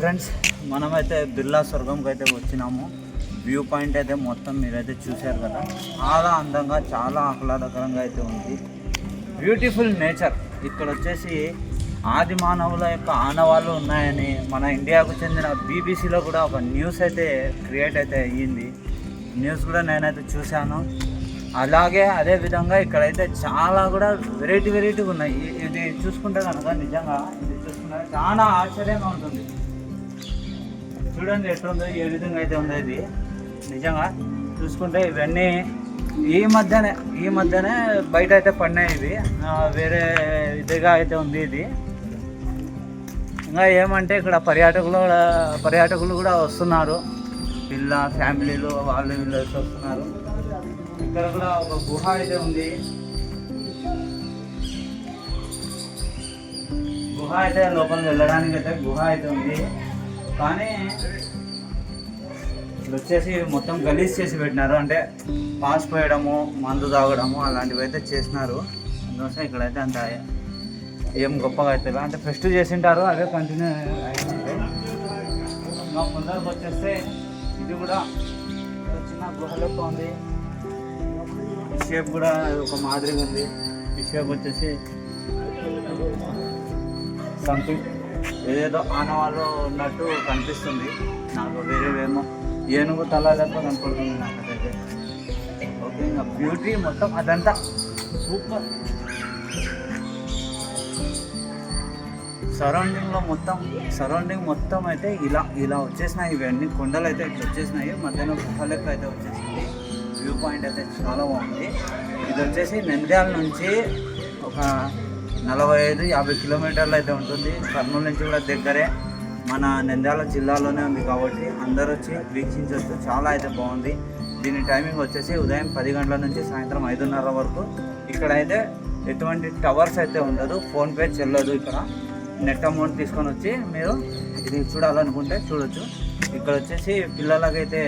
Friends, మనమైతే బిర్లా స్వర్గంకి అయితే వచ్చినాము. వ్యూ పాయింట్ అయితే మొత్తం మీరైతే చూశారు కదా, చాలా అందంగా చాలా ఆహ్లాదకరంగా అయితే ఉంది. Beautiful nature. ఇక్కడ వచ్చేసి ఆది మానవుల యొక్క ఆనవాళ్ళు ఉన్నాయని మన ఇండియాకు చెందిన బీబీసీలో కూడా ఒక న్యూస్ అయితే క్రియేట్ అయితే అయ్యింది. న్యూస్ కూడా నేనైతే చూశాను. అలాగే అదే విధంగా ఇక్కడైతే చాలా కూడా వెరైటీగా ఉన్నాయి. ఇది చూసుకుంటే కనుక నిజంగా ఇది చూసుకుంటే చాలా ఆశ్చర్యంగా ఉంటుంది. చూడండి ఎట్లుందో, ఏ విధంగా అయితే ఉందో ఇది. నిజంగా చూసుకుంటే ఇవన్నీ ఈ మధ్యనే బయట అయితే పడినాయి. ఇవి వేరే ఇదిగా అయితే ఉంది ఇది. ఇంకా ఏమంటే ఇక్కడ పర్యాటకులు కూడా వస్తున్నారు. పిల్ల ఫ్యామిలీలు వాళ్ళు వీళ్ళు అయితే వస్తున్నారు. ఇక్కడ కూడా ఒక గుహ అయితే ఉంది. గుహ అయితే లోపలికి వెళ్ళడానికి అయితే గుహ అయితే ఉంది. కానీ ఇక్కడ వచ్చేసి మొత్తం గలీజ్ చేసి పెట్టినారు. అంటే పాస్ పోయడము, మందు తాగడము అలాంటివి అయితే చేసినారు. అందుకోసం ఇక్కడైతే అంత ఏం గొప్పగా అయితే అంటే ఫెస్ట్ చేసింటారు, అదే కంటిన్యూ అవుతుంది. ఇంకా ముందరకు వచ్చేస్తే ఇది కూడా చిన్న గుహ లెక్క ఉంది. ఈ షేప్ కూడా ఒక మాదిరిగా ఉంది. ఈ షేప్ వచ్చేసి సంథింగ్ ఏదేదో ఆనవాళ్ళు ఉన్నట్టు కనిపిస్తుంది నాకు. వేరేవేమో ఏనుగు తల లెక్క కనపడుతుంది నాకైతే. ఓకే, ఇంకా బ్యూటీ మొత్తం అదంతా సూపర్. సరౌండింగ్ మొత్తం అయితే ఇలా వచ్చేసినాయి. ఇవన్నీ కొండలు అయితే ఇట్లా వచ్చేసినాయి. మధ్యాహ్నం గుహ లెక్క అయితే వచ్చేసింది. వ్యూ పాయింట్ అయితే చాలా బాగుంది. ఇది వచ్చేసి నంద్యాల నుంచి ఒక 45-50 కిలోమీటర్లు అయితే ఉంటుంది. కర్నూలు నుంచి కూడా దగ్గరే, మన నంద్యాల జిల్లాలోనే ఉంది కాబట్టి అందరూ వచ్చి వీక్షించవచ్చు. చాలా అయితే బాగుంది. దీని టైమింగ్ వచ్చేసి ఉదయం 10 గంటల నుంచి సాయంత్రం 5:30 వరకు. ఇక్కడైతే ఎటువంటి టవర్స్ అయితే ఉండదు, ఫోన్పే చెల్లదు. ఇక్కడ నెట్ అమౌంట్ తీసుకొని వచ్చి మీరు ఇది చూడాలనుకుంటే చూడొచ్చు. ఇక్కడ వచ్చేసి పిల్లలకైతే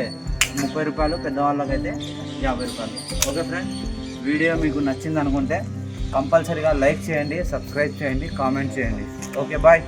30 రూపాయలు, పెద్దవాళ్ళకైతే 50 రూపాయలు. ఓకే ఫ్రెండ్స్, వీడియో మీకు నచ్చింది అనుకుంటే కంపల్సరీగా లైక్ చేయండి, సబ్స్క్రైబ్ చేయండి, కామెంట్ చేయండి. Okay, bye.